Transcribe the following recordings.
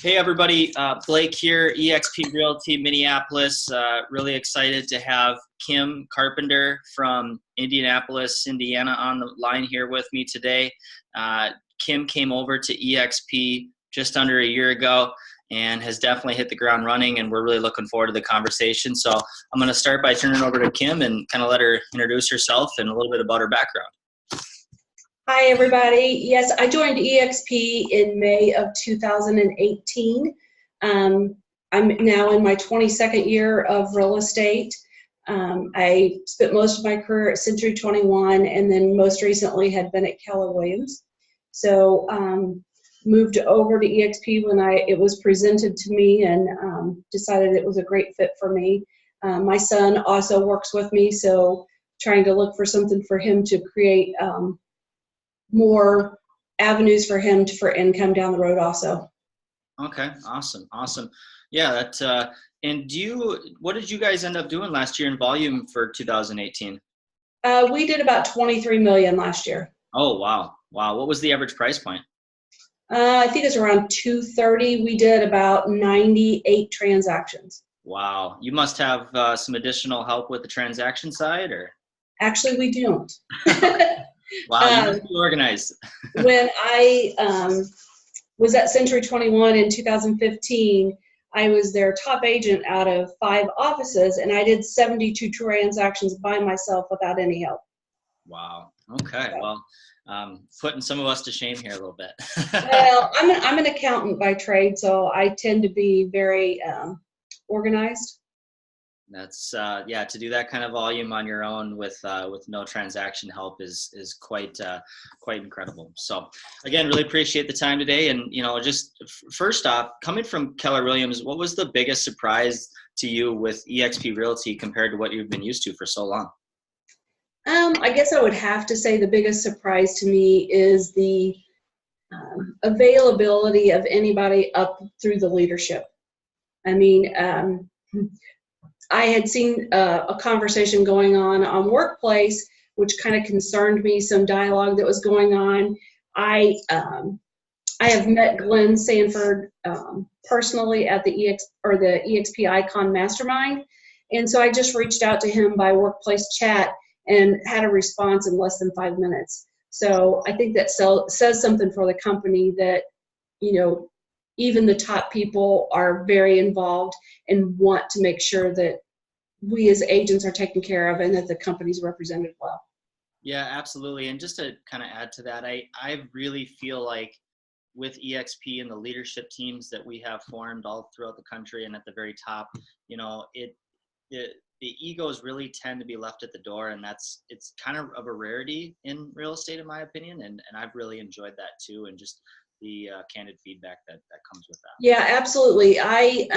Hey everybody, Blake here, eXp Realty Minneapolis. Really excited to have Kim Carpenter from Indianapolis, Indiana on the line here with me today. Kim came over to eXp just under a year ago and has definitely hit the ground running, and we're really looking forward to the conversation. So I'm going to start by turning it over to Kim and kind of let her introduce herself and a little bit about her background. Hi, everybody. Yes, I joined eXp in May of 2018. I'm now in my 22nd year of real estate. I spent most of my career at Century 21 and then most recently had been at Keller Williams. So moved over to eXp when it was presented to me and decided it was a great fit for me. My son also works with me, so trying to look for something for him to create more avenues for him for income down the road also. Okay, awesome. Yeah, and what did you guys end up doing last year in volume for 2018? We did about 23 million last year. Oh, wow. What was the average price point? I think it's around 230. We did about 98 transactions. Wow. You must have some additional help with the transaction side, or? Actually, we don't. Wow, you must be organized. When I was at Century 21 in 2015, I was their top agent out of 5 offices, and I did 72 transactions by myself without any help. Wow. Okay. Well, putting some of us to shame here a little bit. Well, I'm an accountant by trade, so I tend to be very organized. That's to do that kind of volume on your own with no transaction help is quite incredible. So again, really appreciate the time today. And just first off, coming from Keller Williams, what was the biggest surprise to you with eXp Realty compared to what you've been used to for so long? I guess I would have to say the biggest surprise to me is the availability of anybody up through the leadership. I mean, I had seen a conversation going on Workplace, which kind of concerned me, some dialogue that was going on. I have met Glenn Sanford personally at the eXp Icon Mastermind, and so I just reached out to him by Workplace chat and had a response in less than 5 minutes. So I think that says something for the company that, even the top people are very involved and want to make sure that we as agents are taken care of and that the company's represented well. Yeah, absolutely. And just to kind of add to that, I really feel like with eXp and the leadership teams that we have formed all throughout the country and at the very top, the egos really tend to be left at the door, and it's kind of a rarity in real estate, in my opinion. And I've really enjoyed that too, and just the candid feedback that comes with that. Yeah, absolutely. I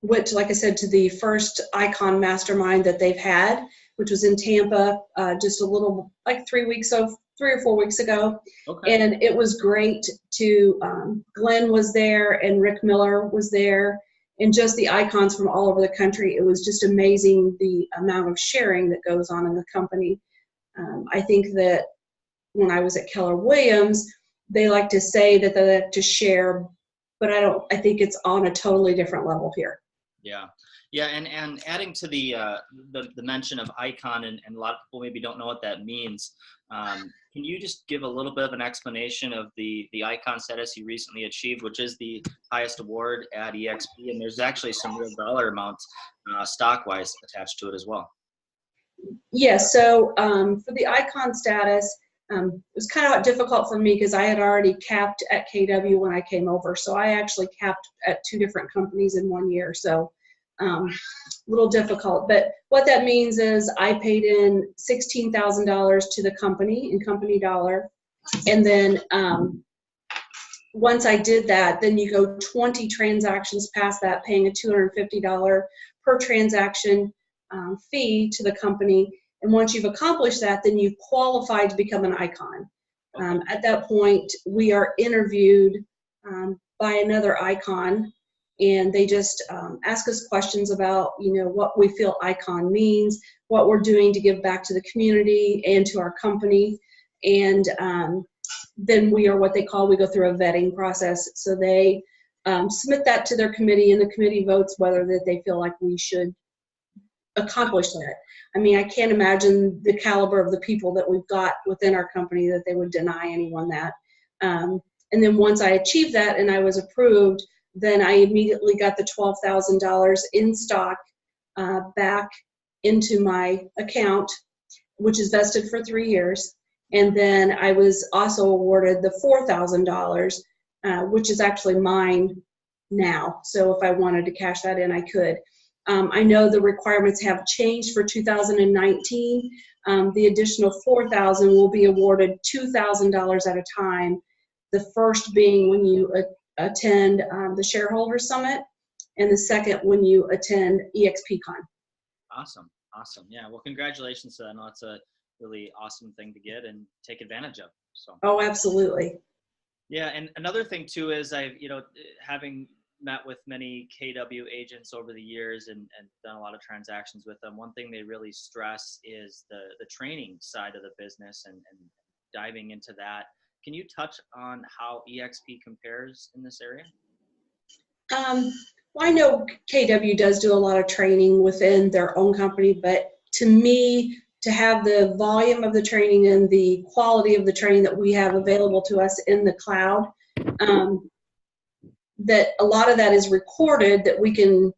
went to, like I said, to the first Icon Mastermind that they've had, which was in Tampa, just a little, like 3 or 4 weeks ago. Okay. And it was great Glenn was there and Rick Miller was there, and just the icons from all over the country. It was just amazing the amount of sharing that goes on in the company. I think that when I was at Keller Williams, they like to say that they like to share, but I think it's on a totally different level here. Yeah, and adding to the mention of icon, and a lot of people maybe don't know what that means. Can you just give a little bit of an explanation of the icon status you recently achieved, which is the highest award at eXp, and there's actually some real dollar amounts stock-wise attached to it as well? Yes, so for the icon status, it was kind of difficult for me because I had already capped at KW when I came over. So I actually capped at 2 different companies in 1 year. So a little difficult. But what that means is I paid in $16,000 to the company in company dollar. And then once I did that, then you go 20 transactions past that, paying a $250 per transaction fee to the company. And once you've accomplished that, then you qualify to become an icon. At that point, we are interviewed by another icon, and they just ask us questions about, what we feel icon means, what we're doing to give back to the community and to our company. And then we are what they call, we go through a vetting process. So they submit that to their committee, and the committee votes whether that they feel like we should accomplish that. I mean, I can't imagine the caliber of the people that we've got within our company that they would deny anyone that. And then once I achieved that and I was approved, then I immediately got the $12,000 in stock back into my account, which is vested for 3 years. And then I was also awarded the $4,000, which is actually mine now. So if I wanted to cash that in, I could. I know the requirements have changed for 2019. The additional $4,000 will be awarded $2,000 at a time. The first being when you attend the Shareholder Summit, and the second when you attend eXpCon. Awesome. Yeah. Well, congratulations. I know it's a really awesome thing to get and take advantage of. So. Oh, absolutely. Yeah, and another thing too is having met with many KW agents over the years and done a lot of transactions with them. One thing they really stress is the training side of the business and diving into that. Can you touch on how eXp compares in this area? Well, I know KW does do a lot of training within their own company, but to me, to have the volume of the training and the quality of the training that we have available to us in the cloud, that a lot of that is recorded that we can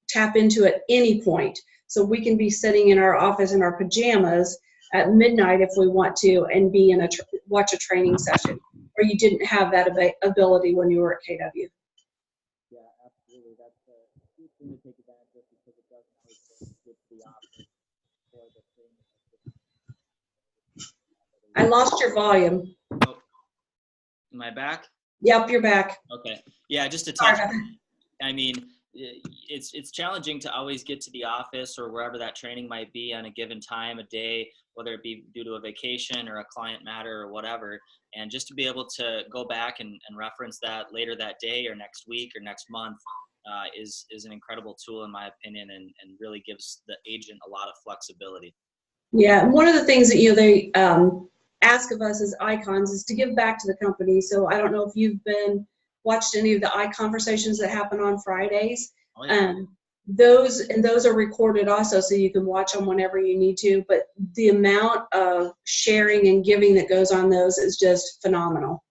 tap into at any point. So we can be sitting in our office in our pajamas at midnight if we want to and be in watch a training session, or you didn't have that ability when you were at KW. Yeah, absolutely. That's a huge thing to take advantage of because it doesn't always get the option for the training. I lost your volume. Oh, am I back? Yep, you're back. Okay. Yeah, just to touch. I mean, it's challenging to always get to the office or wherever that training might be on a given time, a day, whether it be due to a vacation or a client matter or whatever. And just to be able to go back and reference that later that day or next week or next month is an incredible tool in my opinion, and really gives the agent a lot of flexibility. Yeah, and one of the things that they ask of us as icons is to give back to the company. So I don't know if you've watched any of the iConversations that happen on Fridays. Oh, yeah. Those are recorded also, so you can watch them whenever you need to. But the amount of sharing and giving that goes on those is just phenomenal.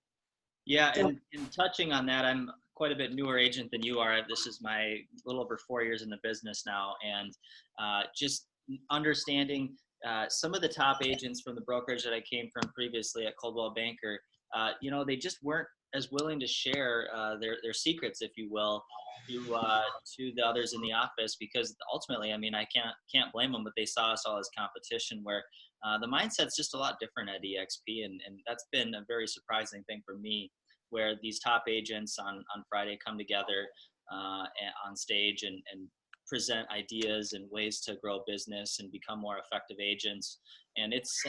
Yeah, and touching on that, I'm quite a bit newer agent than you are. This is my little over 4 years in the business now, and just understanding some of the top agents from the brokerage that I came from previously at Coldwell Banker, they just weren't as willing to share their secrets, if you will, to the others in the office, because ultimately, I mean, I can't blame them, but they saw us all as competition, where the mindset's just a lot different at eXp, and that's been a very surprising thing for me, where these top agents on Friday come together on stage and present ideas and ways to grow business and become more effective agents. And it's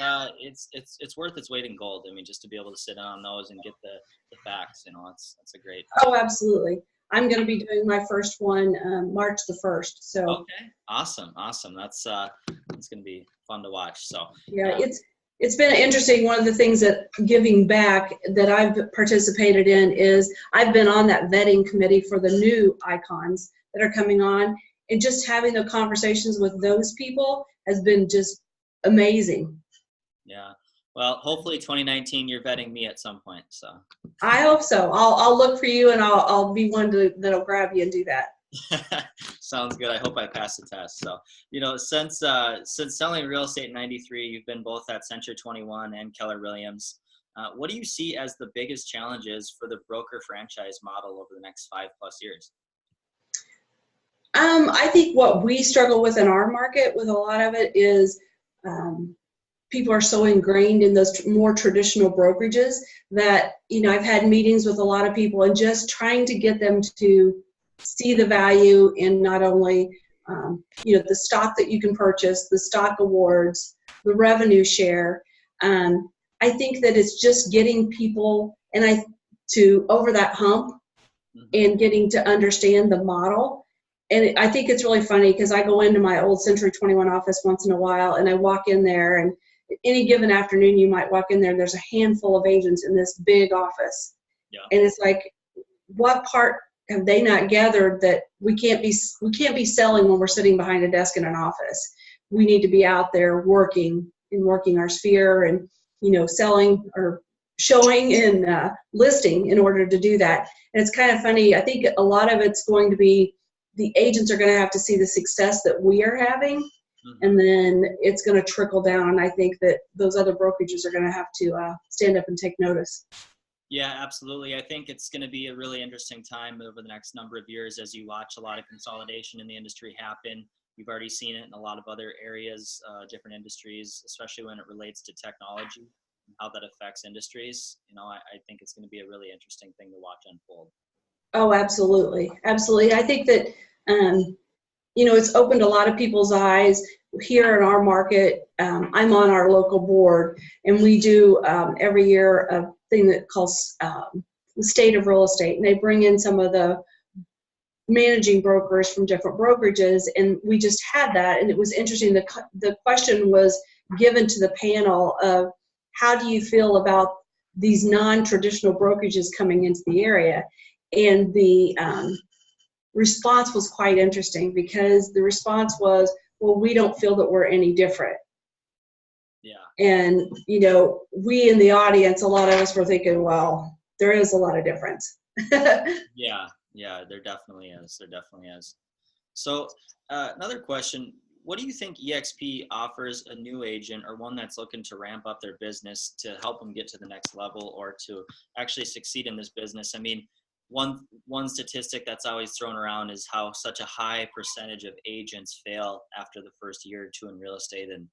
worth its weight in gold. I mean, just to be able to sit on those and get the facts, it's a great. Oh, absolutely. I'm going to be doing my first one March the 1st. So. Okay. Awesome. That's going to be fun to watch. So. Yeah, it's been interesting. One of the things that giving back that I've participated in is I've been on that vetting committee for the new icons that are coming on. And just having the conversations with those people has been just amazing. Yeah. Well, hopefully 2019 you're vetting me at some point. So I hope so. I'll look for you, and I'll be one that'll grab you and do that. Sounds good. I hope I pass the test. So, since selling real estate in '93, you've been both at Century 21 and Keller Williams. What do you see as the biggest challenges for the broker franchise model over the next 5+ years? I think what we struggle with in our market with a lot of it is people are so ingrained in those more traditional brokerages that, I've had meetings with a lot of people and just trying to get them to see the value in not only, the stock that you can purchase, the stock awards, the revenue share. I think that it's just getting people to over that hump and getting to understand the model. And I think it's really funny because I go into my old Century 21 office once in a while, and I walk in there, and any given afternoon you might walk in there and there's a handful of agents in this big office. Yeah. And it's like, what part have they not gathered that we can't be selling when we're sitting behind a desk in an office? We need to be out there working our sphere and, selling or showing and listing in order to do that. And it's kind of funny. I think a lot of it's going to be the agents are going to have to see the success that we are having, and then it's going to trickle down. I think that those other brokerages are going to have to stand up and take notice. Yeah, absolutely. I think it's going to be a really interesting time over the next number of years as you watch a lot of consolidation in the industry happen. You've already seen it in a lot of other areas, different industries, especially when it relates to technology and how that affects industries. I think it's going to be a really interesting thing to watch unfold. Oh, absolutely. Absolutely. I think that, it's opened a lot of people's eyes here in our market. I'm on our local board, and we do every year a thing that calls the State of Real Estate, and they bring in some of the managing brokers from different brokerages, and we just had that, and it was interesting. The question was given to the panel of, how do you feel about these non-traditional brokerages coming into the area? And the response was quite interesting, because the response was, well, we don't feel that we're any different. Yeah. And, we in the audience, a lot of us were thinking, well, there is a lot of difference. Yeah, there definitely is. So another question, what do you think eXp offers a new agent or one that's looking to ramp up their business to help them get to the next level or to actually succeed in this business? I mean, one statistic that's always thrown around is how such a high percentage of agents fail after the first year or two in real estate. And,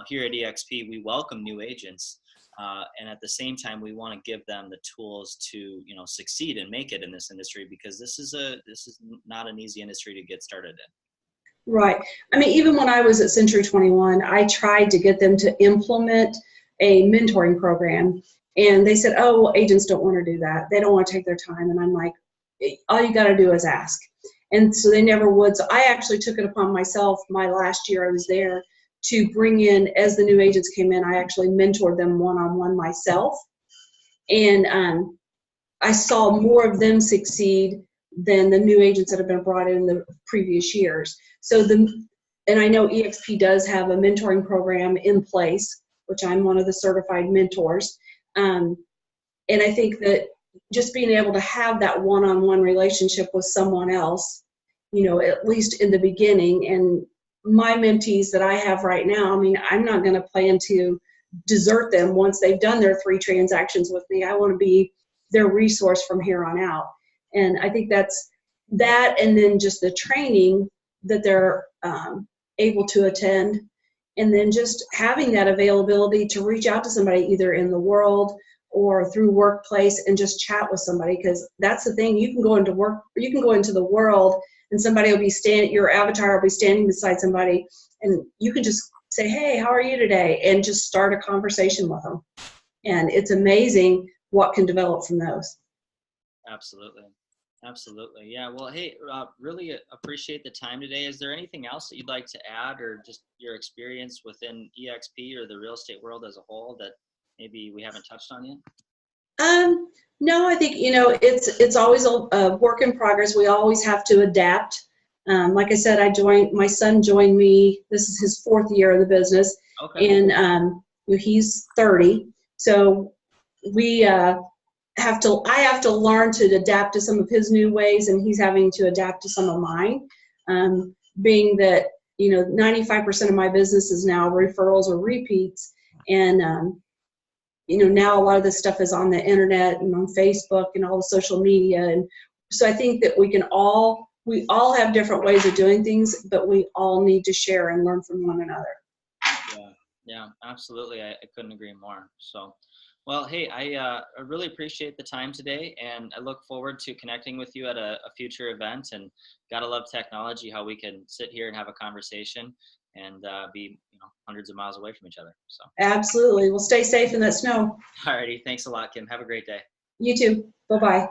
here at eXp, we welcome new agents. And at the same time, we want to give them the tools to, succeed and make it in this industry, because this is not an easy industry to get started in. Right. I mean, even when I was at Century 21, I tried to get them to implement a mentoring program, and they said, oh, well, agents don't want to do that. They don't want to take their time. And I'm like, all you got to do is ask. And so they never would. So I actually took it upon myself my last year I was there to bring in, as the new agents came in, I actually mentored them one-on-one myself. And I saw more of them succeed than the new agents that have been brought in the previous years. So and I know eXp does have a mentoring program in place, which I'm one of the certified mentors. And I think that just being able to have that one-on-one relationship with someone else, at least in the beginning, and my mentees that I have right now, I mean, I'm not going to plan to desert them once they've done their 3 transactions with me. I want to be their resource from here on out. And I think that's that, and then just the training that they're able to attend, and then just having that availability to reach out to somebody either in the world or through workplace and just chat with somebody. Because that's the thing, you can go into work, or you can go into the world and somebody will be your avatar will be standing beside somebody, and you can just say, hey, how are you today? And just start a conversation with them. And it's amazing what can develop from those. Absolutely. Yeah. Well, hey, really appreciate the time today. Is there anything else that you'd like to add, or just your experience within eXp or the real estate world as a whole that maybe we haven't touched on yet? No, I think, it's always a work in progress. We always have to adapt. Like I said, my son joined me. This is his 4th year in the business. Okay. And he's 30. So I have to learn to adapt to some of his new ways, and he's having to adapt to some of mine. Being that, 95% of my business is now referrals or repeats. And, now a lot of this stuff is on the internet and on Facebook and all the social media. And so I think that we all have different ways of doing things, but we all need to share and learn from one another. Yeah, absolutely. I couldn't agree more. So, well, hey, I really appreciate the time today, and I look forward to connecting with you at a future event. And gotta love technology, how we can sit here and have a conversation and be hundreds of miles away from each other. So absolutely. Well, stay safe in that snow. Alrighty, thanks a lot, Kim. Have a great day. You too. Bye-bye.